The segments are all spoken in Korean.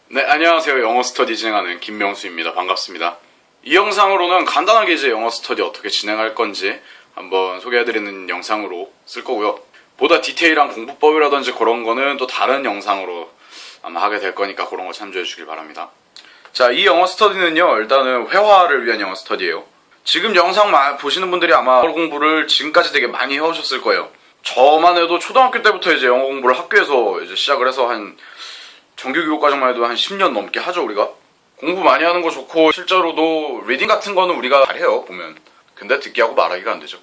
네, 안녕하세요. 영어 스터디 진행하는 김명수입니다. 반갑습니다. 이 영상으로는 간단하게 이제 영어 스터디 어떻게 진행할 건지 한번 소개해드리는 영상으로 쓸 거고요. 보다 디테일한 공부법이라든지 그런 거는 또 다른 영상으로 아마 하게 될 거니까 그런 거 참조해 주길 바랍니다. 자, 이 영어 스터디는요, 일단은 회화를 위한 영어 스터디예요. 지금 영상 보시는 분들이 아마 영어 공부를 지금까지 되게 많이 해오셨을 거예요. 저만 해도 초등학교 때부터 이제 영어 공부를 학교에서 이제 시작을 해서 한 정규교육 과정만 해도 한 10년 넘게 하죠, 우리가. 공부 많이 하는 거 좋고 실제로도 리딩 같은 거는 우리가 잘해요, 보면. 근데 듣기하고 말하기가 안 되죠.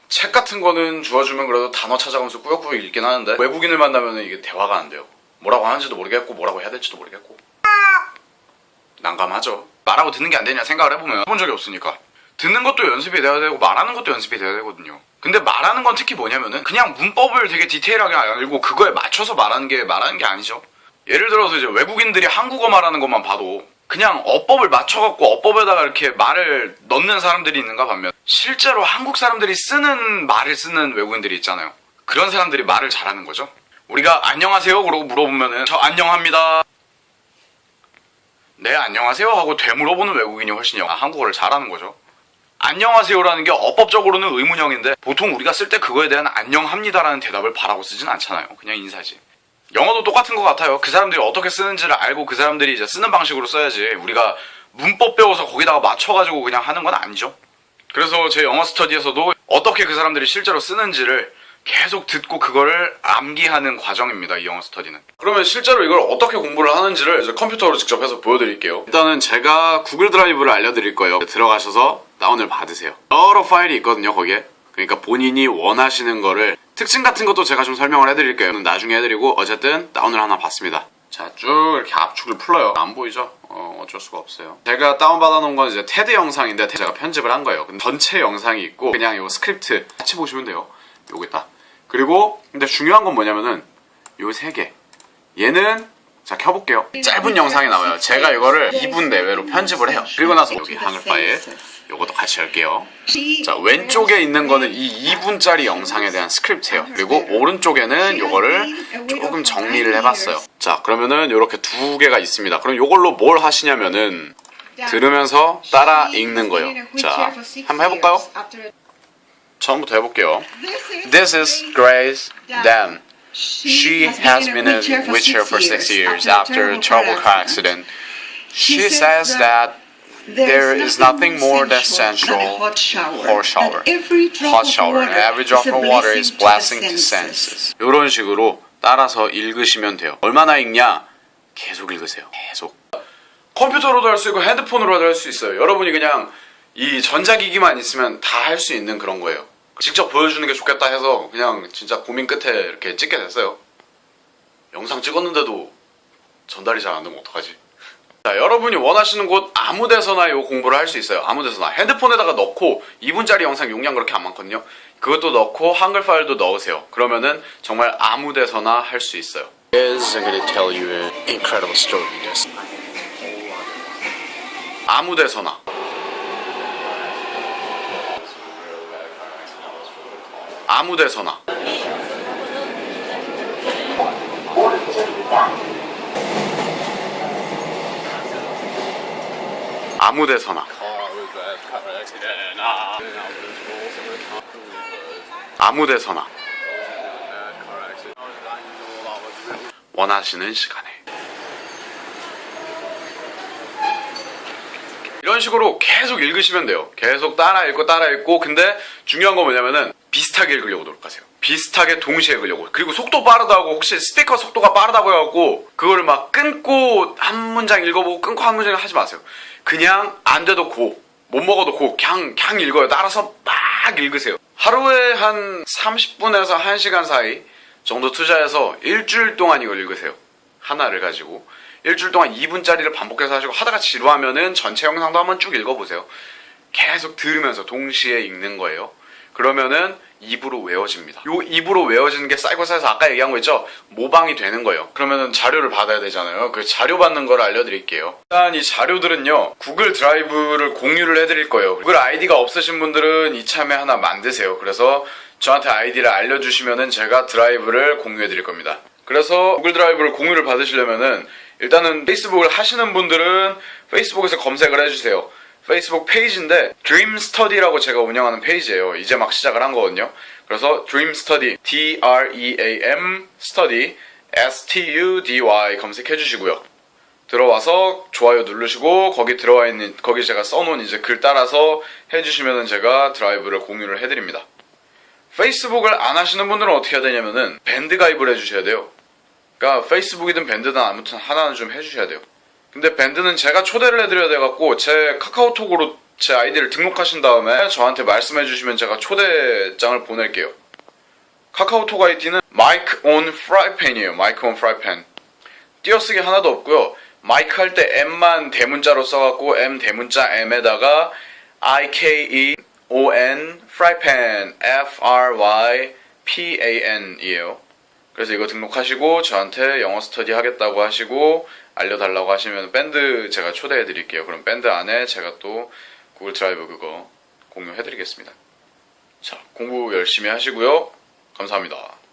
책 같은 거는 주어주면 그래도 단어 찾아가면서 꾸역꾸역 읽긴 하는데 외국인을 만나면 이게 대화가 안 돼요. 뭐라고 하는지도 모르겠고 뭐라고 해야 될지도 모르겠고 난감하죠. 말하고 듣는 게 안 되냐 생각을 해보면 해본 적이 없으니까. 듣는 것도 연습이 돼야 되고 말하는 것도 연습이 돼야 되거든요. 근데 말하는 건 특히 뭐냐면은 그냥 문법을 되게 디테일하게 알고 그거에 맞춰서 말하는 게 아니죠. 예를 들어서 이제 외국인들이 한국어 말하는 것만 봐도 그냥 어법을 맞춰갖고 어법에다가 이렇게 말을 넣는 사람들이 있는가 반면 실제로 한국 사람들이 쓰는 말을 쓰는 외국인들이 있잖아요. 그런 사람들이 말을 잘하는 거죠. 우리가 안녕하세요 그러고 물어보면은 저 안녕합니다. 네 안녕하세요 하고 되물어보는 외국인이 훨씬 한국어를 잘하는 거죠. 안녕하세요라는 게 어법적으로는 의문형인데 보통 우리가 쓸 때 그거에 대한 안녕합니다라는 대답을 바라고 쓰진 않잖아요. 그냥 인사지. 영어도 똑같은 것 같아요. 그 사람들이 어떻게 쓰는지를 알고 그 사람들이 이제 쓰는 방식으로 써야지 우리가 문법 배워서 거기다가 맞춰가지고 그냥 하는 건 아니죠. 그래서 제 영어 스터디에서도 어떻게 그 사람들이 실제로 쓰는지를 계속 듣고 그거를 암기하는 과정입니다, 이 영어 스터디는. 그러면 실제로 이걸 어떻게 공부를 하는지를 이제 컴퓨터로 직접 해서 보여드릴게요. 일단은 제가 구글 드라이브를 알려드릴 거예요. 들어가셔서 다운을 받으세요. 여러 파일이 있거든요, 거기에. 그러니까 본인이 원하시는 거를 특징 같은 것도 제가 좀 설명을 해드릴게요. 나중에 해드리고 어쨌든 다운을 하나 받습니다. 자, 쭉 이렇게 압축을 풀러요. 안 보이죠? 어쩔 수가 없어요. 제가 다운받아 놓은 건 이제 테드 영상인데 제가 편집을 한 거예요. 근데 전체 영상이 있고 그냥 이 스크립트 같이 보시면 돼요. 요거 있다. 그리고 근데 중요한 건 뭐냐면은 요 세 개. 얘는 자 켜볼게요. 짧은 영상이 나와요. 제가 이거를 2분 내외로 편집을 해요. 그리고 나서 여기 한글 파일 요것도 같이 할게요. 자, 왼쪽에 있는 거는 이 2분짜리 영상에 대한 스크립트예요. 그리고 오른쪽에는 요거를 조금 정리를 해봤어요. 자, 그러면은 요렇게 두 개가 있습니다. 그럼 요걸로 뭘 하시냐면은 들으면서 따라 읽는 거예요. 자, 한번 해볼까요? 처음부터 해볼게요. This is Grace Dan. She has been a wheelchair for 6 years after a terrible car accident. She says that there is nothing more than essential hot shower. Hot shower. And every drop of water is blessing to senses. 이런 식으로 따라서 읽으시면 돼요. 얼마나 읽냐? 계속 읽으세요. 계속. 컴퓨터로도 할 수 있고 핸드폰으로도 할 수 있어요. 여러분이 그냥 이 전자기기만 있으면 다 할 수 있는 그런 거예요. 직접 보여주는 게 좋겠다 해서 그냥 진짜 고민 끝에 이렇게 찍게 됐어요. 영상 찍었는데도 전달이 잘 안 되면 어떡하지? 자, 여러분이 원하시는 곳 아무 데서나 이 공부를 할 수 있어요. 아무 데서나. 핸드폰에다가 넣고 2분짜리 영상 용량 그렇게 안 많거든요. 그것도 넣고 한글 파일도 넣으세요. 그러면은 정말 아무 데서나 할 수 있어요. I'm going to tell you an incredible story. 아무 데서나. 아무 데서나. 아무 데서나. 아무 데서나. 원하시는 시간에. 이런 식으로 계속 읽으시면 돼요. 계속 따라 읽고 근데 중요한 건 뭐냐면은 비슷하게 읽으려고 노력하세요. 비슷하게 동시에 읽으려고. 그리고 속도 빠르다고 혹시 스피커 속도가 빠르다고 해갖고 그거를 막 끊고 한 문장 읽어보고 끊고 한 문장 하지 마세요. 그냥 안 돼도 못 먹어도 그냥 읽어요. 따라서 막 읽으세요. 하루에 한 30분에서 1시간 사이 정도 투자해서 일주일 동안 이걸 읽으세요. 하나를 가지고 일주일 동안 2분짜리를 반복해서 하시고 하다가 지루하면은 전체 영상도 한번 쭉 읽어보세요. 계속 들으면서 동시에 읽는 거예요. 그러면은 입으로 외워집니다. 요 입으로 외워지는 게 쌓이고 쌓여서 아까 얘기한 거 있죠? 모방이 되는 거예요. 그러면은 자료를 받아야 되잖아요. 그 자료 받는 걸 알려드릴게요. 일단 이 자료들은요, 구글 드라이브를 공유를 해드릴 거예요. 구글 아이디가 없으신 분들은 이참에 하나 만드세요. 그래서 저한테 아이디를 알려주시면은 제가 드라이브를 공유해드릴 겁니다. 그래서 구글 드라이브를 공유를 받으시려면은 일단은 페이스북을 하시는 분들은 페이스북에서 검색을 해주세요. 페이스북 페이지인데 Dream Study라고 제가 운영하는 페이지예요. 이제 막 시작을 한 거거든요. 그래서 Dream Study, D-R-E-A-M Study, S-T-U-D-Y 검색해 주시고요. 들어와서 좋아요 누르시고 거기 들어와 있는 거기 제가 써놓은 이제 글 따라서 해주시면은 제가 드라이브를 공유를 해드립니다. 페이스북을 안 하시는 분들은 어떻게 해야 되냐면은 밴드 가입을 해주셔야 돼요. 그러니까 페이스북이든 밴드든 아무튼 하나는 좀 해주셔야 돼요. 근데 밴드는 제가 초대를 해드려야 돼갖고 제 카카오톡으로 제 아이디를 등록하신 다음에 저한테 말씀해 주시면 제가 초대장을 보낼게요. 카카오톡 아이디는 Mike on Frypan이에요. Mike on Frypan. 띄어쓰기 하나도 없고요. 마이크 할 때 M만 대문자로 써갖고 M 대문자 M에다가 IKEON Frypan F-R-Y-P-A-N 이에요. 그래서 이거 등록하시고 저한테 영어 스터디 하겠다고 하시고 알려달라고 하시면 밴드 제가 초대해드릴게요. 그럼 밴드 안에 제가 또 구글 드라이브 그거 공유해드리겠습니다. 자, 공부 열심히 하시고요. 감사합니다.